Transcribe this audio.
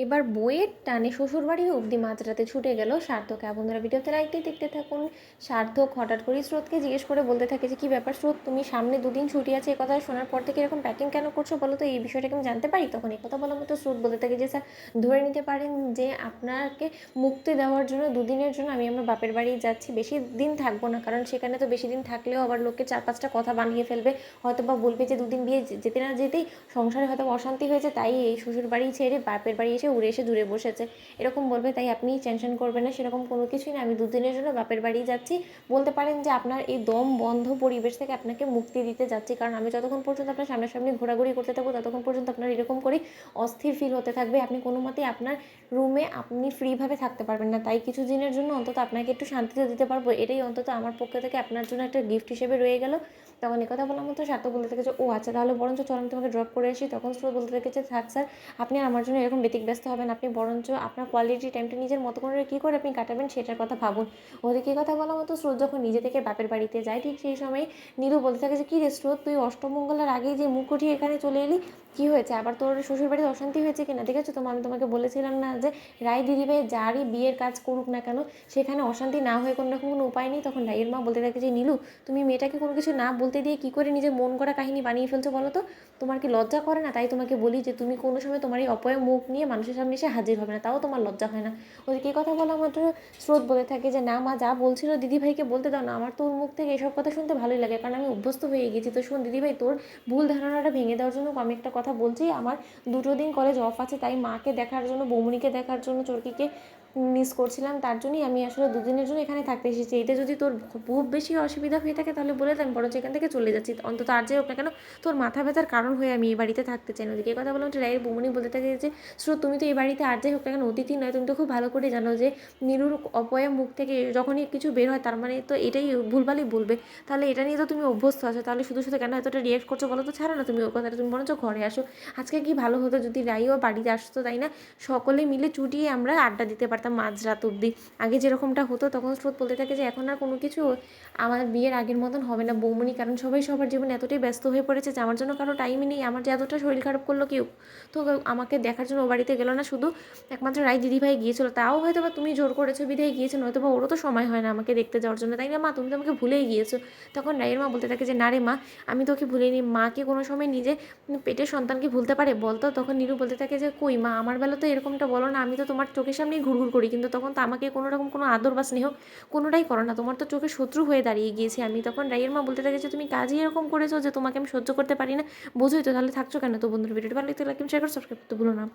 এবার বইয়ের টানে শ্বশুরবাড়ি অবধি মাঝরাতে ছুটে গেল সার্থক। বন্ধুরা ভিডিওতে লাইকটি দেখতে থাকুন। সার্থক হঠাৎ করেই স্রোতকে জিজ্ঞেস করে বলতে থাকে যে, কী ব্যাপার স্রোত, তুমি সামনে দুদিন ছুটি আছে, কথা শোনার পর থেকে এরকম প্যাকিং কেন করছো বলো তো, এই বিষয়টা আমি জানতে পারি? তখন এই কথা বলার মতো স্রোত বলতে থাকে যে, স্যার ধরে নিতে পারেন যে আপনাকে মুক্তি দেওয়ার জন্য দুদিনের জন্য আমি আমার বাপের বাড়ি যাচ্ছি, বেশি দিন থাকবো না, কারণ সেখানে তো বেশি দিন থাকলেও আবার লোককে চার পাঁচটা কথা বানিয়ে ফেলবে, হয়তো বা বলবে যে দুদিন বিয়ে যেতে না যেতেই সংসারে হয়তো অশান্তি হয়েছে, তাই এই শ্বশুর বাড়ি ছেড়ে বাপের বাড়ি এসে উড়ে এসে দূরে বসেছে, এরকম বলবে। তাই আপনি টেনশন করবেন না, সেরকম কোনো কিছুই না, আমি দুদিনের জন্য বাপের বাড়ি যাচ্ছি। বলতে পারেন যে আপনার এই দম বন্ধ পরিবেশ থেকে আপনাকে মুক্তি দিতে যাচ্ছি, কারণ আমি যতক্ষণ পর্যন্ত আপনার সামনাসামনি ঘোরাঘুরি করতে থাকবো ততক্ষণ পর্যন্ত আপনার এরকম করেই অস্থির ফিল হতে থাকবে, আপনি কোনো মতেই আপনার রুমে আপনি ফ্রিভাবে থাকতে পারবেন না। তাই কিছু দিনের জন্য অন্তত আপনাকে একটু শান্তিতে দিতে পারবো, এটাই অন্তত আমার পক্ষ থেকে আপনার জন্য একটা গিফট হিসেবে রয়ে গেল। তখন কথা বলার মতো সার্থক বলতে থাকে যে, ও আচ্ছা, তাহলে বরঞ্চ চল আমি তোমাকে ড্রপ করে আসি। তখন স্রোত বলতে থাকে যে, থাক স্যার, আপনি আমার জন্য এরকম ব্যতিব্যস্ত হবেন, আপনি বরঞ্চ আপনার কোয়ালিটি টাইমটা নিজের মতো করে কী করে আপনি কাটাবেন সেটার কথা ভাবুন। ওদেরকে কথা বলা মতো স্রোত যখন নিজে থেকে বাপের বাড়িতে যায়, ঠিক সেই সময় নীলু বলতে থাকে যে, কী রে স্রোত, তুই অষ্টমঙ্গলার আগেই যে মুখ উঠিয়ে এখানে চলে এলি, কী হয়েছে আবার, তোর শ্বশুর বাড়িতে অশান্তি হয়েছে কিনা? দেখেছো তো, আমি তোমাকে বলেছিলাম না যে রায় দিদিভাই যারই বিয়ের কাজ করুক না কেন সেখানে অশান্তি না হয়ে কোনো রকম কোনো উপায় নেই। তখন রায়ের মা বলতে থাকে যে, নীলু, তুমি মেয়েটাকে কোনো কিছু না বলতে দিয়ে কী করে নিজের মন করা কাহিনী বানিয়ে ফেলছো বলো তো, তোমার কি লজ্জা করে না? তাই তোমাকে বলি যে তুমি কোনো সময় তোমার এই অপয়া মুখ নিয়ে মানুষের সামনে এসে হাজির হবে না, তাও তোমার লজ্জা হয় না? ওদেরকে কথা বলা মাত্র স্রোত বলে থাকে যে, না মা, যা বলছিল দিদিভাইকে বলতে দাও না, আমার তোর মুখ থেকে এসব কথা শুনতে ভালোই লাগে, কারণ আমি অভ্যস্ত হয়ে গেছি। তো শোন দিদিভাই, তোর ভুল ধারণাটা ভেঙে দেওয়ার জন্য আমি একটা কথা বলছি, আমার 2 দিন কলেজ অফ আছে, তাই মাকে দেখার জন্য, বৌমনিকে দেখার জন্য, চরকিকে মিস করছিলাম, তার জন্যই আমি আসলে 2 দিনের জন্য এখানে থাকতে এসেছি। এতে যদি তোর খুব বেশি অসুবিধা হয়ে থাকে তাহলে বলে দেন, বরঞ্চ এখান থেকে চলে যাচ্ছি, অন্তত আর যে হোক না কেন তোর মাথা ব্যথার কারণ হয়ে আমি এই বাড়িতে থাকতে চাই না। ওদিকে কথা বললাম, রায়ের বৌমনি বলতে থাকে যে, স্রোত, তুমি তো এই বাড়িতে আর যাই হোক না কেন অতিথি নয়, তুমি তো খুব ভালো করে জানো যে নীলুর অপয়া মুখ থেকে যখনই কিছু বের হয় তার মানে তো এটাই ভুলভালই বলবে, তাহলে এটা নিয়ে তো তুমি অভ্যস্ত আছো, তাহলে শুধু শুধু কেন এতটা রিয়েক্ট করছো বলো তো? ছাড়ো না তুমি ওই কথাটা, তুমি বরঞ্চ ঘরে আসো। আজকে কি ভালো হতো যদি রাইও বাড়িতে আসতো, তাই না? সকলে মিলে চুটিয়ে আমরা আড্ডা দিতে পারতাম মাঝরাত অবধি, আগে যেরকমটা হতো। তখন স্রোত বলতে থাকে যে, এখন আর কোনো কিছু আমার বিয়ের আগের মতন হবে না বৌমনি, কারণ সবাই সবার জীবনে এতটাই ব্যস্ত হয়ে পড়েছে যে আমার জন্য কারো টাইমই নেই। আমার যে এতটা শরীর খারাপ করলো কেউ তো আমাকে দেখার জন্য ও বাড়িতে গেলো না, শুধু একমাত্র রায় দিদিভাই গিয়েছিলো, তাও হয়তো বা তুমি জোর করেছো বিধায় গিয়েছো, নয়তো বা ওরও তো সময় হয় না আমাকে দেখতে যাওয়ার জন্য, তাই না মা? তুমি তো আমাকে ভুলেই গিয়েছো। তখন রায়ের মা বলতে থাকে যে, না রে মা, আমি তোকে ভুলিনি। মাকে কোনো সময় নিজে পেটের সন্তানকে ভুলতে পারে বলতো? তখন নীরু বলতে থাকে যে, কই মা, আমার বেলা তো এরকমটা বলো না, আমি তো তোমার চোখের সামনেই ঘুরঘুর করি, কিন্তু তখন তো আমাকে কোনো রকম কোনো আদর বা স্নেহ কোনোটাই করো না, তোমার তো চোখে শত্রু হয়ে দাঁড়িয়ে গিয়েছি আমি। তখন রায়ের মা বলতে থাকে যে, তুমি কাজই এরকম করেছো যে তোমাকে আমি সহ্য করতে পারি না, বোঝোই তো, তাহলে থাকছো কেন? তো বন্ধুর ভিডিওটি ভালো লাগলে লাইক শেয়ার করে সাবস্ক্রাইব করতে ভুলো না।